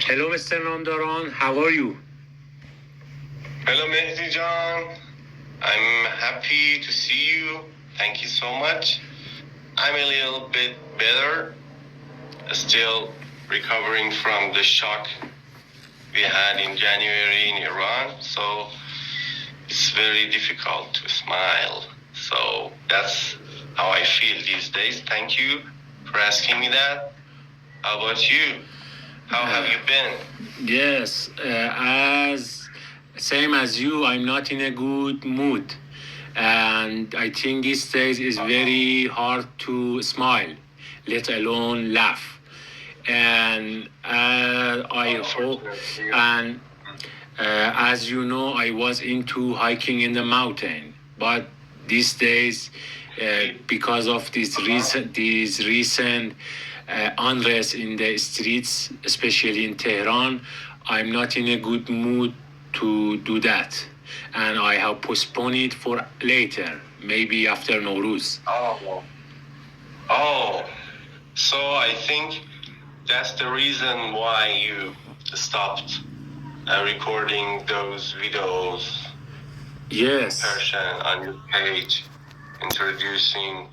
Hello, Mr. Namdaran. How are you? Hello, Mehdi John. I'm happy to see you. Thank you so much. I'm a little bit better, still recovering from the shock we had in January in Iran. So it's very difficult to smile. So that's how I feel these days. Thank you for asking me that. How about you? How have you been? Yes, as same as you, I'm not in a good mood, and I think these days is very hard to smile, let alone laugh. And I hope, and as you know, I was into hiking in the mountain, but these days, because of these recent unrest in the streets, especially in Tehran, I'm not in a good mood to do that, and I have postponed it for later, maybe after Nowruz. Oh, so I think that's the reason why you stopped recording those videos Yes. in Persian on your page, introducing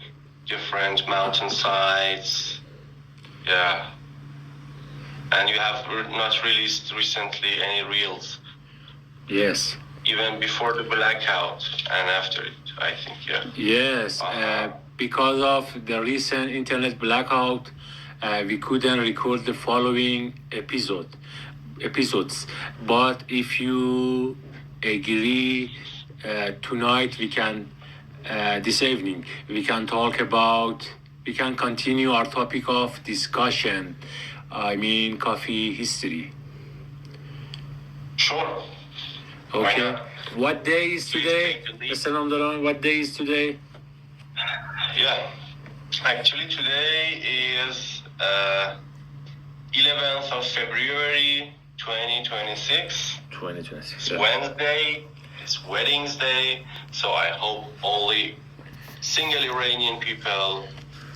different mountain sites. Yeah. And you have not released recently any reels, Yes. even before the blackout and after it, I think, yeah. Yes, because of the recent internet blackout, we couldn't record the following episodes. But if you agree, tonight we can, this evening, we can we can continue our topic of discussion. I mean, coffee history. Sure. Okay. What day is today, Mr. Namdaran? What day is today? Yeah. Actually, today is 11th of February 2026. 2026. It's Wednesday. It's Weddings Day. So I hope only single Iranian people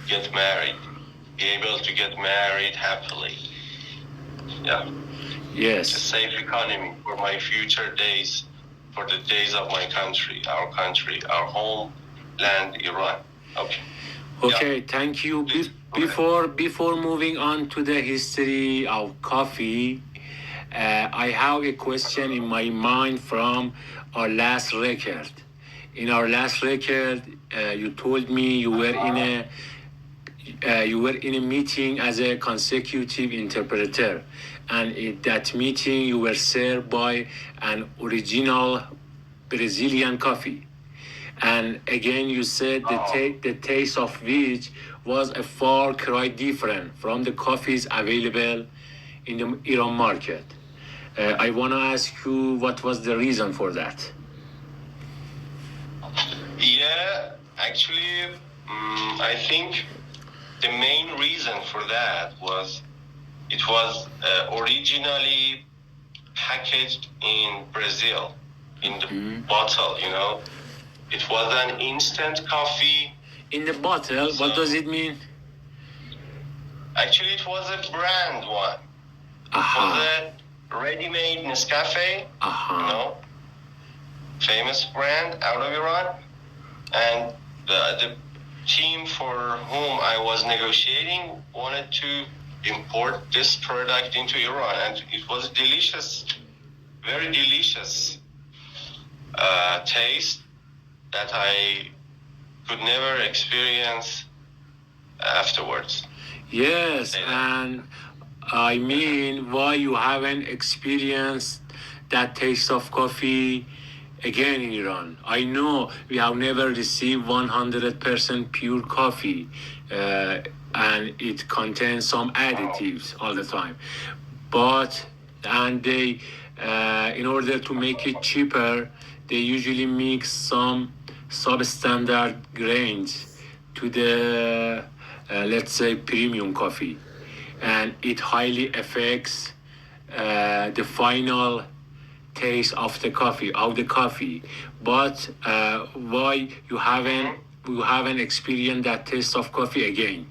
get married, be able to get married happily. Yeah. Yes. A safe economy for my future days, for the days of my country, our home land, Iran. Okay. Okay, thank you. Before moving on to the history of coffee, I have a question in my mind from our last record. In our last record, you told me you were in a meeting as a consecutive interpreter, and in that meeting you were served by an original Brazilian coffee. And again, you said the taste of which was a far cry different from the coffees available in the Iran market. I want to ask you what was the reason for that? Yeah, actually, I think the main reason for that was it was originally packaged in Brazil in the bottle, you know. It was an instant coffee. In the bottle, what does it mean? Actually, it was a brand one. It was a ready-made Nescafe, you know, famous brand out of Iran. And the team for whom I was negotiating wanted to import this product into Iran. And it was delicious, very delicious taste that I could never experience afterwards. Yes, and I mean, why you haven't experienced that taste of coffee again in Iran? I know we have never received 100% pure coffee, and it contains some additives all the time. And they, in order to make it cheaper, they usually mix some substandard grains to the, let's say, premium coffee, and it highly affects the final taste of the coffee. But why you haven't experienced that taste of coffee again?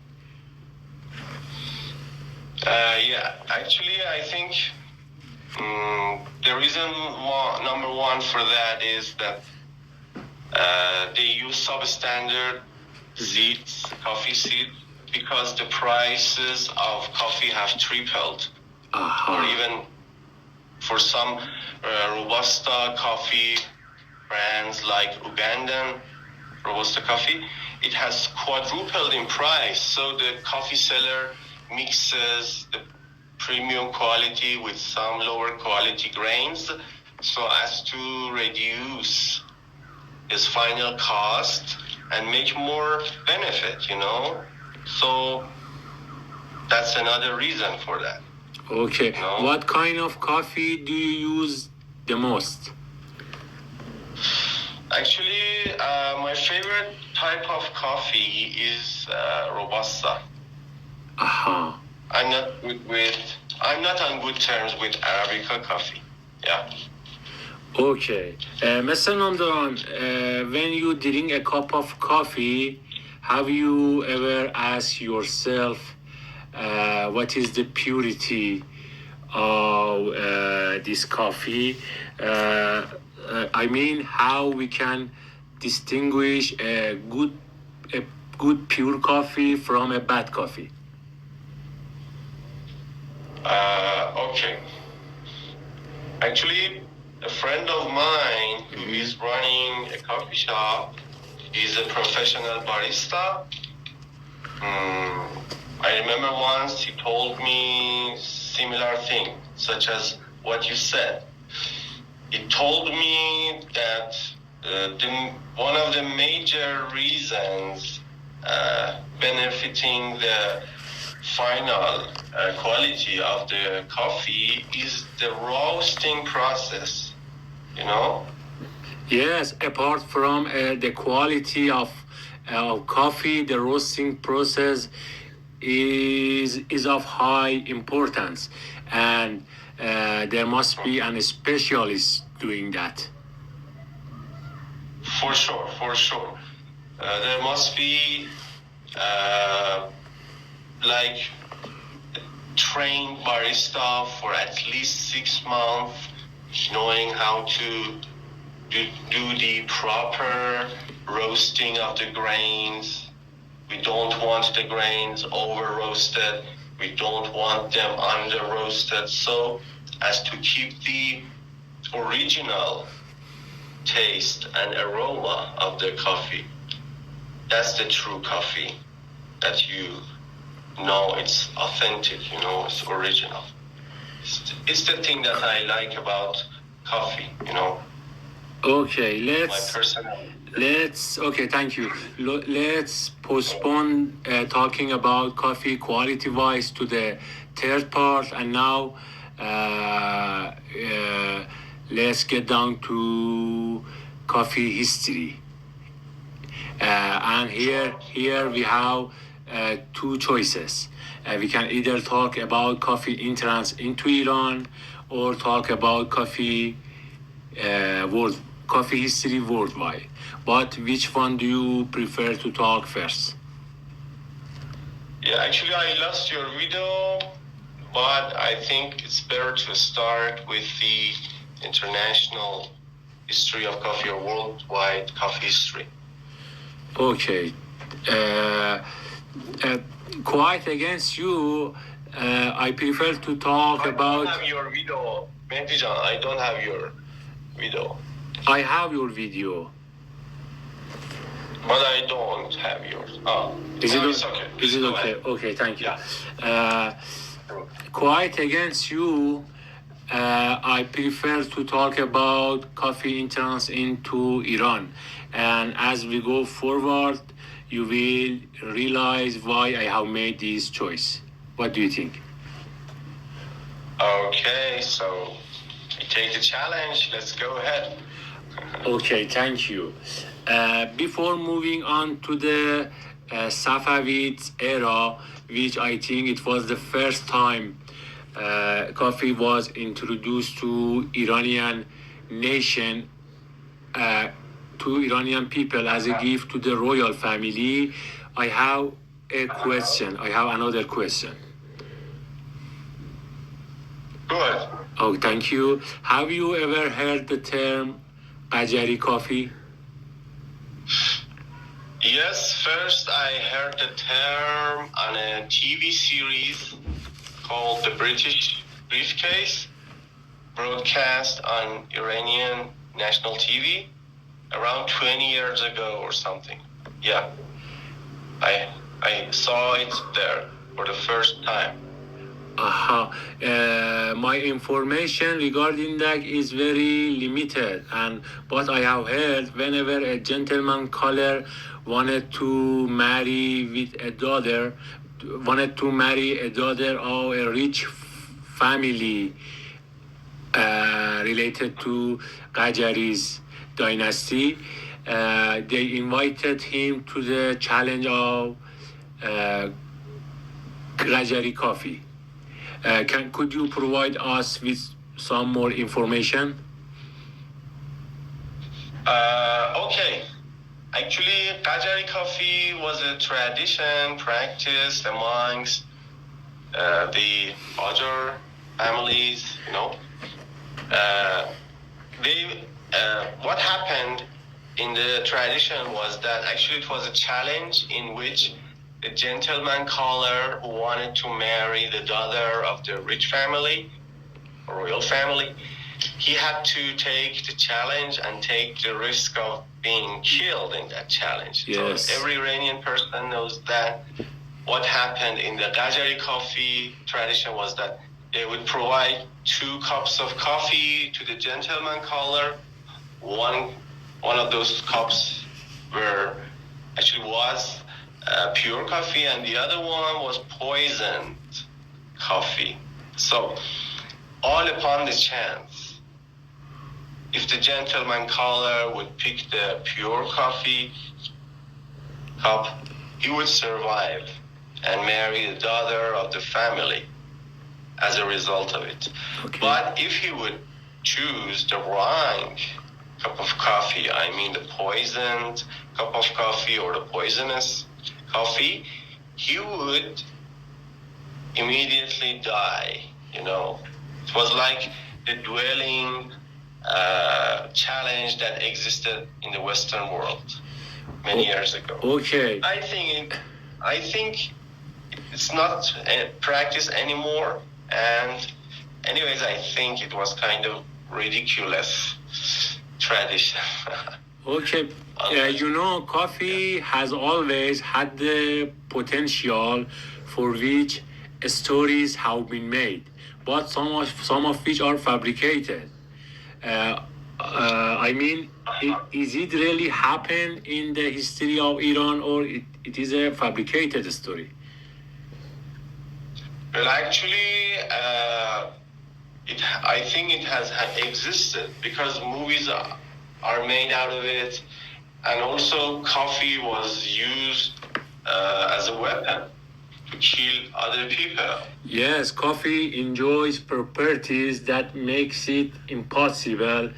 Yeah, actually, I think the reason number one for that is that they use substandard seeds, coffee seeds, because the prices of coffee have tripled, or even for some Robusta coffee brands like Ugandan Robusta coffee, it has quadrupled in price. So the coffee seller mixes the premium quality with some lower quality grains so as to reduce his final cost and make more benefit, you know? So that's another reason for that. Okay. You know? What kind of coffee do you use the most? Actually, my favorite type of coffee is Robusta. Aha. I'm not on good terms with Arabica coffee. Yeah. Okay. Mr. Namdaran, when you drink a cup of coffee, have you ever asked yourself what is the purity of this coffee? I mean, how we can distinguish a good pure coffee from a bad coffee? Okay. Actually, a friend of mine who is running a coffee shop, he's a professional barista. I remember once he told me similar thing, such as what you said. He told me that one of the major reasons benefiting the final quality of the coffee is the roasting process, you know? Yes, apart from the quality of coffee, the roasting process is of high importance, and there must be a specialist doing that. For sure, for sure. There must be like a trained barista for at least 6 months, knowing how to do the proper roasting of the grains. We don't want the grains over roasted. We don't want them under roasted. So as to keep the original taste and aroma of the coffee. That's the true coffee that you know it's authentic, you know, it's original. It's the thing that I like about coffee, you know. Okay, My personal. okay, thank you. Let's postpone talking about coffee quality wise to the third part, and now let's get down to coffee history. And here we have two choices. We can either talk about coffee entrance into Iran or talk about coffee coffee history worldwide. But which one do you prefer to talk first? Yeah, actually, I lost your video, but I think it's better to start with the international history of coffee or worldwide coffee history. Okay. Quite against you, I prefer to talk about. I don't have your video, Mehdijan. I don't have your video. I have your video. But I don't have yours. Oh, is it okay? Is it okay? Okay, thank you. Yeah. Quite against you, I prefer to talk about coffee entrance into Iran. And as we go forward, you will realize why I have made this choice. What do you think? Okay, so you take the challenge. Let's go ahead. Okay, thank you. Before moving on to the Safavids era, which I think it was the first time coffee was introduced to Iranian nation, to Iranian people as a gift to the royal family, I have a question. I have another question. Oh, thank you. Have you ever heard the term Qajari coffee? Yes, first I heard the term on a TV series called The British Briefcase, broadcast on Iranian national TV around 20 years ago or something. Yeah, I saw it there for the first time. My information regarding that is very limited, and what I have heard, whenever a gentleman caller wanted to marry a daughter of a rich family related to Qajari's dynasty, they invited him to the challenge of Qajari coffee. Could you provide us with some more information? Okay. Actually, Qajari coffee was a tradition practiced amongst the other families, what happened in the tradition was that actually it was a challenge in which the gentleman caller who wanted to marry the daughter of the rich family, or royal family, he had to take the challenge and take the risk of being killed in that challenge. Yes. So every Iranian person knows that what happened in the Qajari coffee tradition was that they would provide 2 cups of coffee to the gentleman caller. One of those cups was pure coffee, and the other one was poisoned coffee. So, all upon the chance, if the gentleman caller would pick the pure coffee cup, he would survive and marry the daughter of the family as a result of it. Okay. But if he would choose the wrong cup of coffee, I mean the poisoned cup of coffee or the poisonous coffee, he would immediately die. It was like the dueling challenge that existed in the Western world many years ago. Okay. I think it's not practiced anymore, and anyways, I think it was kind of ridiculous tradition. Okay. Coffee has always had the potential for which stories have been made, but some of which are fabricated. Is it really happened in the history of Iran, or it is a fabricated story? Well, actually, I think it has existed because movies are made out of it, and also coffee was used as a weapon to kill other people. Yes, coffee enjoys properties that makes it impossible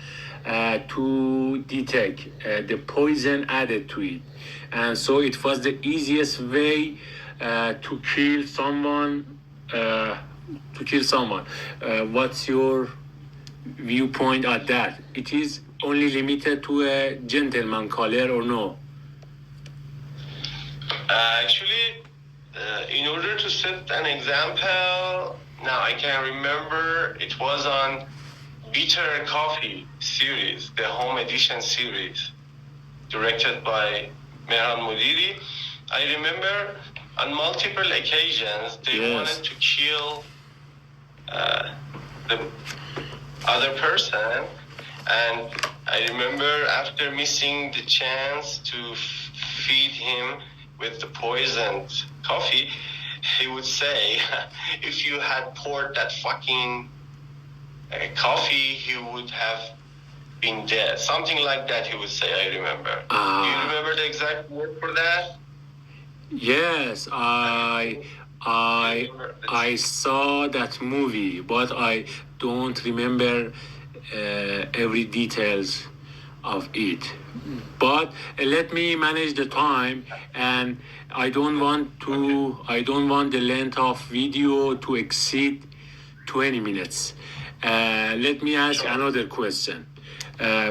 to detect the poison added to it, and so it was the easiest way to kill someone. What's your viewpoint at that? It is only limited to a gentleman caller, or no? Actually, in order to set an example, now I can remember it was on Bitter Coffee series, the home edition series, directed by Mehran Modiri. I remember on multiple occasions they wanted to kill the other person, and I remember after missing the chance to feed him with the poisoned coffee, he would say, if you had poured that fucking coffee, he would have been dead. Something like that he would say, I remember. Do you remember the exact word for that? Yes, I saw that movie, but I don't remember every details of it. But let me manage the time, and I don't want the length of video to exceed 20 minutes. Let me ask another question.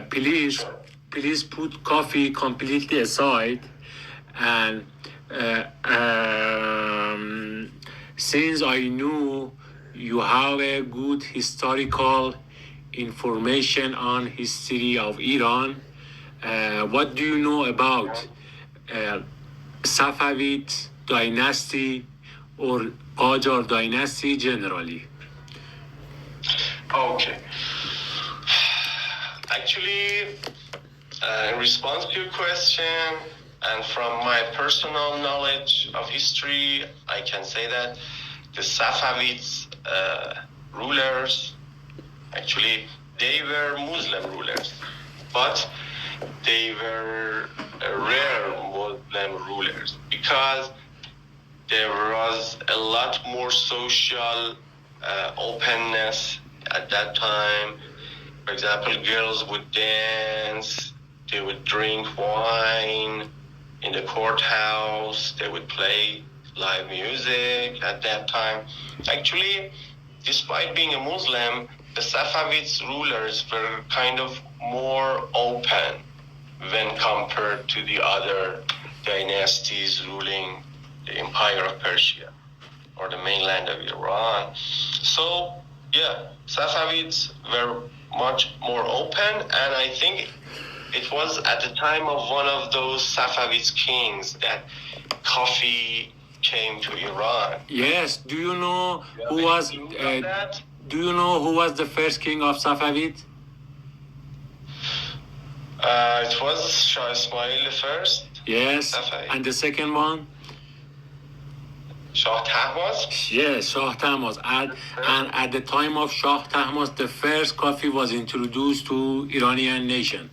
Please put coffee completely aside. And since I knew you have a good historical information on history of Iran, what do you know about Safavid dynasty or Qajar dynasty generally? Okay. Actually, in response to your question, and from my personal knowledge of history, I can say that the Safavids rulers, actually, they were Muslim rulers, but they were rare Muslim rulers because there was a lot more social openness at that time. For example, girls would dance, they would drink wine in the courthouse, they would play live music at that time. Actually, despite being a Muslim, the Safavids rulers were kind of more open when compared to the other dynasties ruling the Empire of Persia or the mainland of Iran. So, yeah, Safavids were much more open, and I think it was at the time of one of those Safavid kings that coffee came to Iran. Yes. Do you know who was? Do you know who was the first king of Safavid? It was Shah Ismail the first. Yes. Safavid. And the second one? Shah Tahmasp. Yes, Shah Tahmasp. And at the time of Shah Tahmasp, the first coffee was introduced to Iranian nation.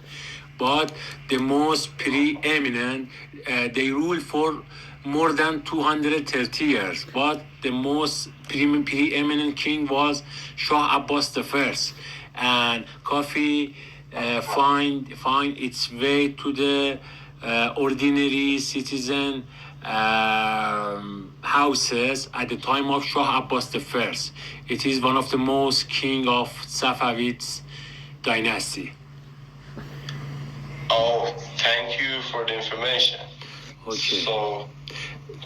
But the most preeminent, they ruled for more than 230 years. But the most preeminent king was Shah Abbas I. And coffee find its way to the ordinary citizen houses at the time of Shah Abbas I. It is one of the most king of Safavids dynasty. Oh, thank you for the information. Okay. So,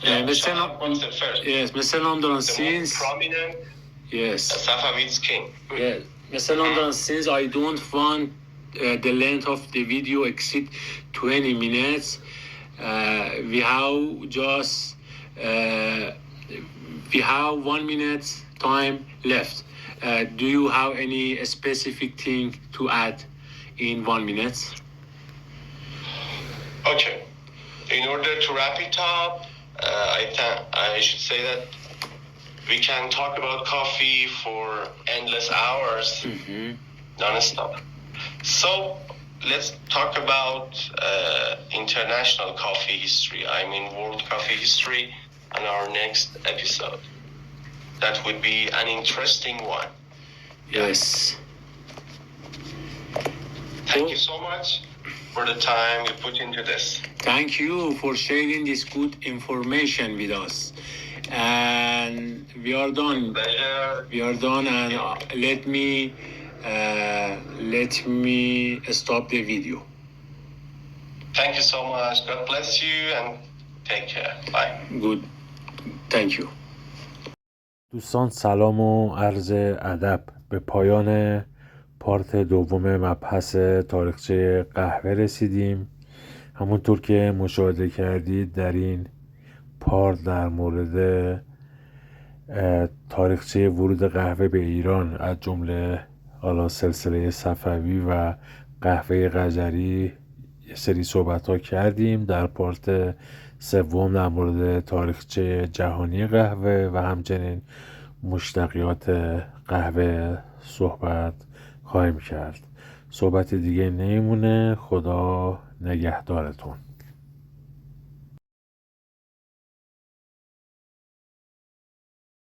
Shah Abbas the first. Yes, مثلا دارن The since most prominent yes. Safavid king. Yes. مثلا دارن since I don't want the length of the video exceed 20 minutes. We have just we have 1 minute time left. Do you have any specific thing to add in 1 minute? Okay. In order to wrap it up, I should say that we can talk about coffee for endless hours, non-stop. So let's talk about international coffee history. I mean world coffee history on our next episode. That would be an interesting one. Yes. Thank you so much for the time you put into this. Thank you for sharing this good information with us. And we are done. Pleasure. We are done, and let me stop the video. Thank you so much. God bless you and take care. Bye. Good. Thank you. دوستان سلام و عرض ادب. به پایان پارت دوم مبحث تاریخچه قهوه رسیدیم. همونطور که مشاهده کردید در این پارت در مورد تاریخچه ورود قهوه به ایران از جمله سلسله صفوی و قهوه قجری یه سری صحبت ها کردیم. در پارت سوم در مورد تاریخچه جهانی قهوه و همچنین مشتقیات قهوه صحبت خواهیم کرد. صحبت دیگه نمیمونه. خدا نگهدارتون.